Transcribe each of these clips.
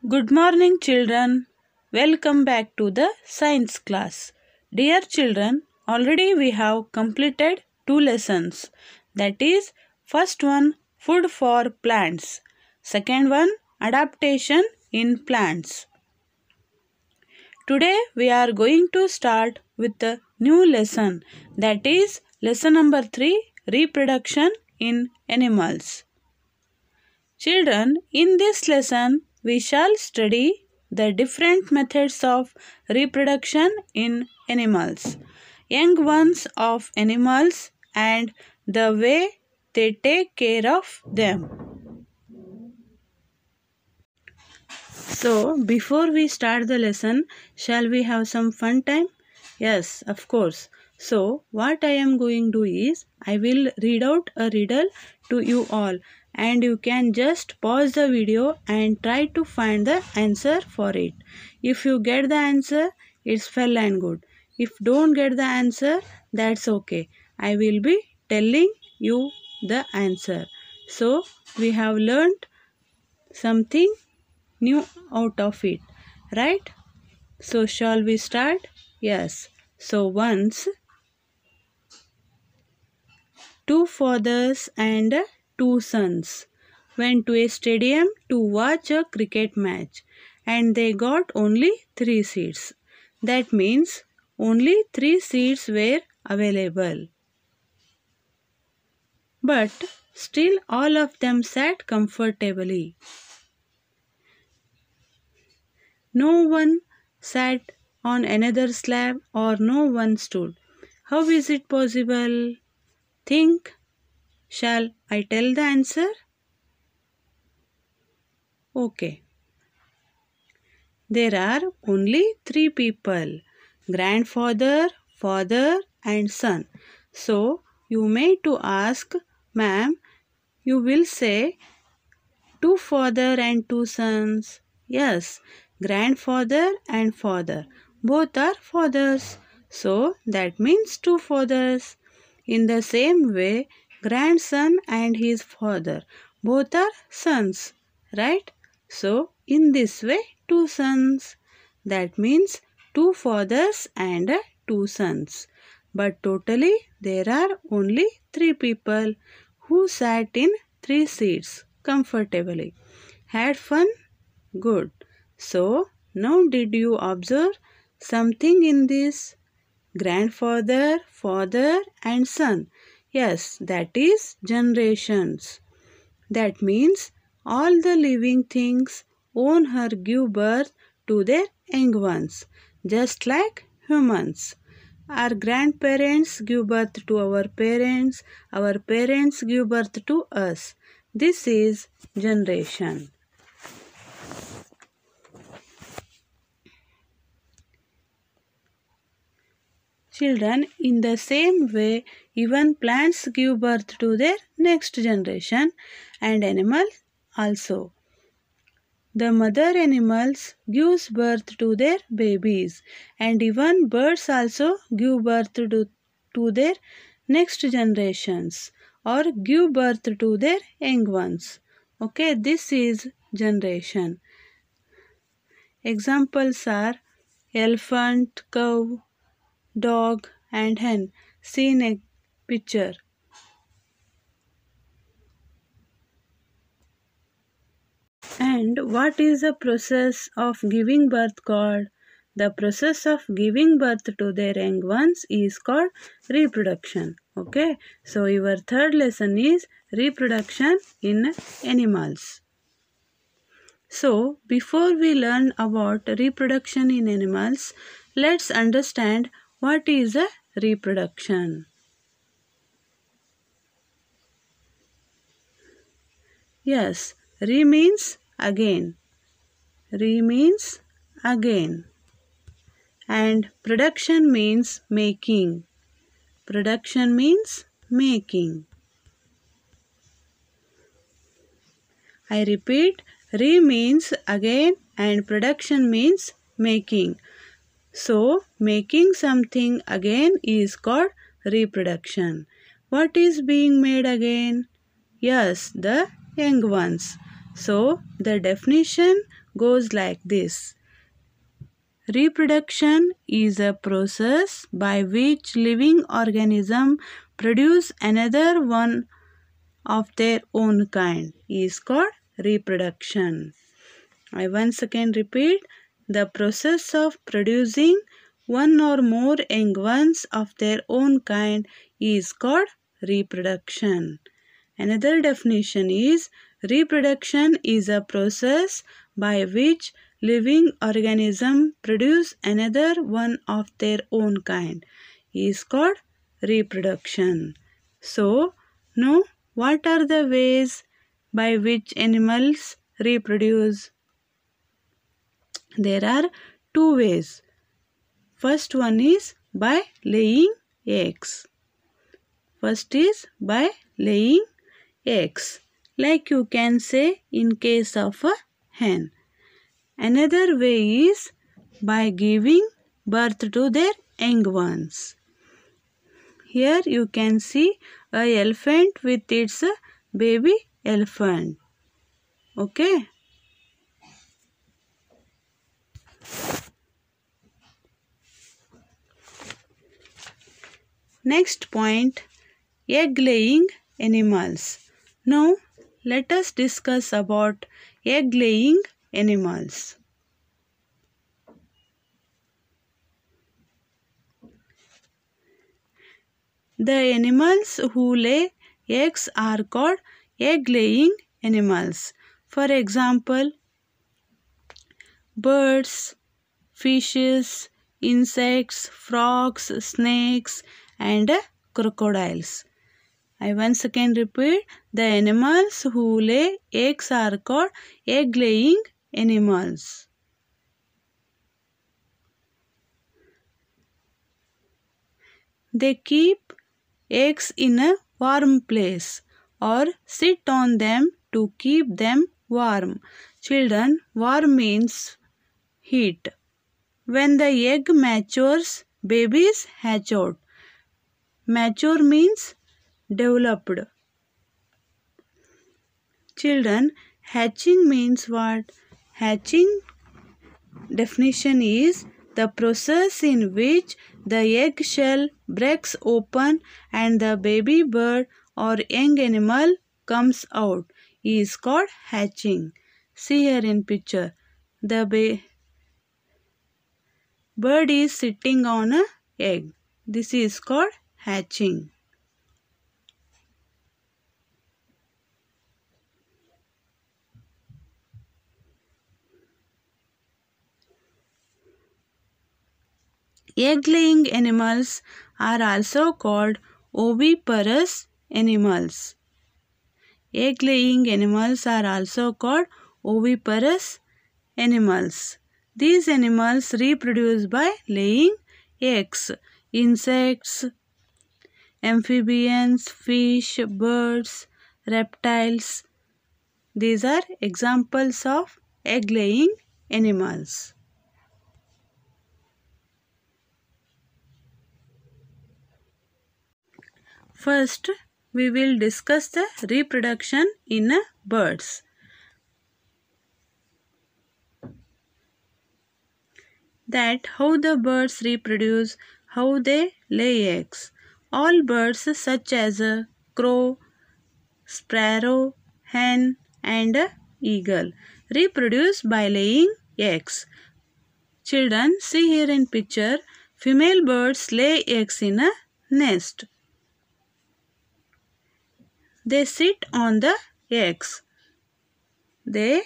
Good morning, children. Welcome back to the science class. Dear children, already we have completed 2 lessons. That is, first one, food for plants. Second one, adaptation in plants. Today we are going to start with a new lesson. That is, lesson number 3, reproduction in animals. Children, in this lesson, we shall study the different methods of reproduction in animals, young ones of animals, and the way they take care of them. So, before we start the lesson, shall we have some fun time? Yes, of course. So, what I am going to do is, I will read out a riddle to you all, and you can just pause the video and try to find the answer for it. If you get the answer, it's well and good. If don't get the answer, that's okay. I will be telling you the answer. So, we have learned something new out of it, right? So shall we start? Yes. So once 2 fathers and 2 sons went to a stadium to watch a cricket match, and they got only 3 seats. That means only 3 seats were available. But still all of them sat comfortably. No one sat on another slab or no one stood. How is it possible? Think. Shall I tell the answer? Okay. There are only 3 people. Grandfather, father and son. So you may to ask, ma'am, you will say 2 father and 2 sons. Yes, grandfather and father. Both are fathers. So that means 2 fathers. In the same way, grandson and his father. Both are sons. Right? So in this way, 2 sons. That means 2 fathers and 2 sons. But totally there are only 3 people who sat in 3 seats comfortably. Had fun? Good. So, now did you observe something in this? Grandfather, father and son. Yes, that is generations. That means all the living things own or give birth to their young ones, just like humans. Our grandparents give birth to our parents give birth to us. This is generation. Children, in the same way, even plants give birth to their next generation and animals also. The mother animals gives birth to their babies, and even birds also give birth to their next generations or give birth to their young ones. Okay, this is generation. Examples are elephant, cow, dog and hen seen a picture. And what is the process of giving birth called? The process of giving birth to their young ones is called reproduction. Okay, so your third lesson is reproduction in animals. So, before we learn about reproduction in animals, let's understand what is a reproduction. Yes, re means again. Re means again. And production means making. Production means making. I repeat, re means again and production means making. So, making something again is called reproduction. What is being made again? Yes, the young ones. So, the definition goes like this. Reproduction is a process by which living organisms produce another one of their own kind. Is called reproduction. I once again repeat. The process of producing one or more young ones of their own kind is called reproduction. Another definition is reproduction is a process by which living organisms produce another one of their own kind is called reproduction. So, now what are the ways by which animals reproduce? There are two ways. First one is by laying eggs. First is by laying eggs, like you can say in case of a hen. Another way is by giving birth to their young ones. Here you can see an elephant with its baby elephant. Okay. Next point, egg-laying animals. Now, let us discuss about egg-laying animals. The animals who lay eggs are called egg-laying animals. For example, birds, fishes, insects, frogs, snakes, and crocodiles. I once again repeat, the animals who lay eggs are called egg-laying animals. They keep eggs in a warm place or sit on them to keep them warm. Children, warm means heat. When the egg matures, babies hatch out. Mature means developed. Children, hatching means what? Hatching definition is the process in which the egg shell breaks open and the baby bird or young animal comes out is called hatching. See here in picture. The bird is sitting on an egg. This is called hatching. Egg-laying animals are also called oviparous animals. Egg-laying animals are also called oviparous animals. These animals reproduce by laying eggs. Insects, amphibians, fish, birds, reptiles. These are examples of egg-laying animals. First, we will discuss the reproduction in birds. That how the birds reproduce, how they lay eggs. All birds such as a crow, sparrow, hen and eagle reproduce by laying eggs. Children, see here in picture, female birds lay eggs in a nest. They sit on the eggs. They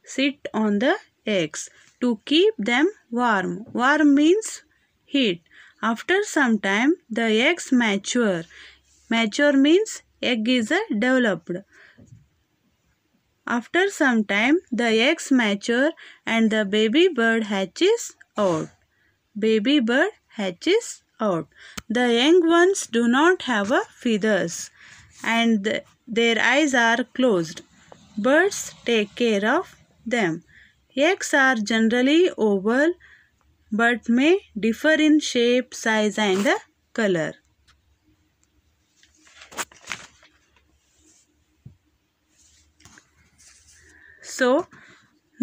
sit on the eggs to keep them warm. Warm means heat. After some time, the eggs mature. Mature means egg is developed. After some time, the eggs mature and the baby bird hatches out. Baby bird hatches out. The young ones do not have feathers and their eyes are closed. Birds take care of them. Eggs are generally oval but may differ in shape, size and color. So,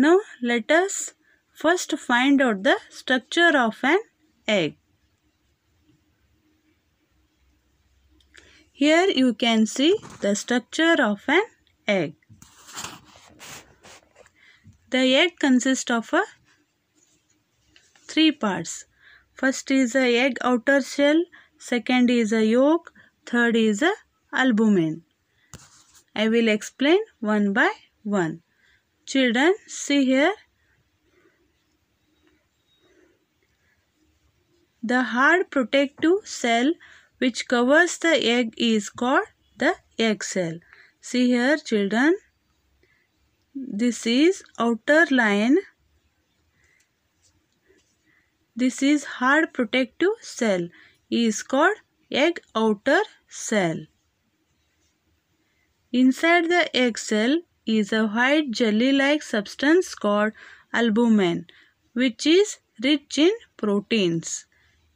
Now let us first find out the structure of an egg. Here you can see the structure of an egg. The egg consists of three parts. First is the egg outer shell, second is the yolk, third is the albumen. I will explain one by one. Children, see here. The hard protective cell which covers the egg is called the egg cell. See here, children. This is outer line. This is hard protective cell is called egg outer cell. Inside the egg cell is a white jelly-like substance called albumen, which is rich in proteins.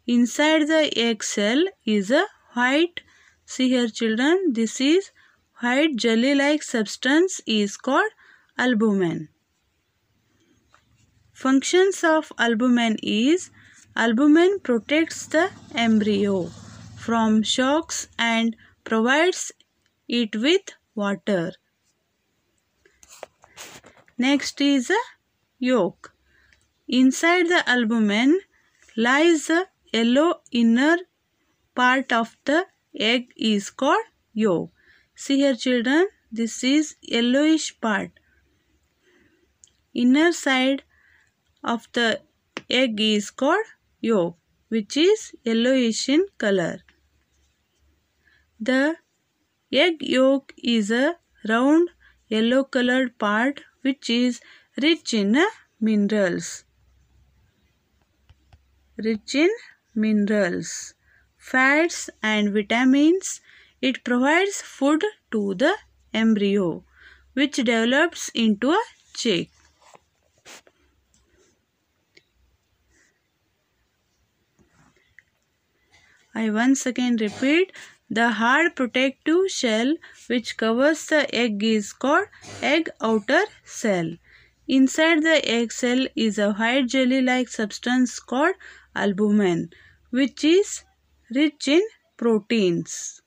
Inside the egg cell is a white, see here children, this is white jelly-like substance is called albumen. Functions of albumen is, albumen protects the embryo from shocks and provides it with water. Next is a yolk. Inside the albumen lies the yellow inner part of the egg is called yolk. See here children, this is yellowish part. Inner side of the egg is called yolk, which is yellowish in color. The egg yolk is a round yellow colored part which is rich in minerals. Rich in minerals, fats and vitamins. It provides food to the embryo which develops into a chick. I once again repeat, the hard protective shell which covers the egg is called egg outer cell. Inside the egg cell is a white jelly-like substance called albumen, which is rich in proteins.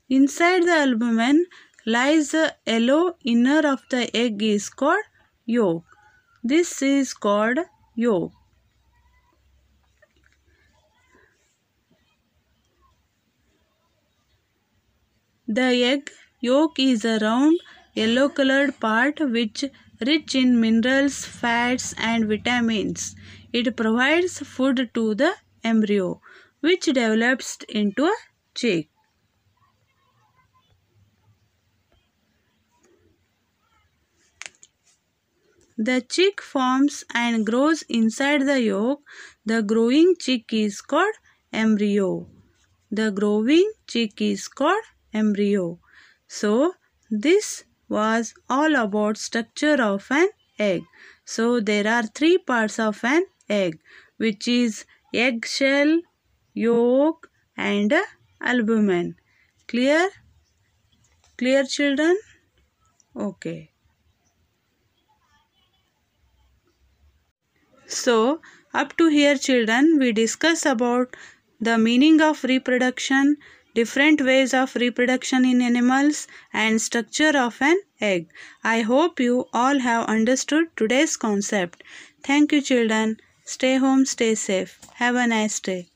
Inside the albumen lies the yellow inner of the egg is called yolk. This is called yolk. The egg yolk is a round yellow colored part which rich in minerals, fats and vitamins. It provides food to the embryo which develops into a chick. The chick forms and grows inside the yolk. The growing chick is called embryo. The growing chick is called embryo. So, this was all about structure of an egg. So, there are three parts of an egg, which is egg shell, yolk and albumen. Clear? Clear, children? Okay. So, up to here children, we discuss about the meaning of reproduction, different ways of reproduction in animals and structure of an egg. I hope you all have understood today's concept. Thank you children. Stay home, stay safe. Have a nice day.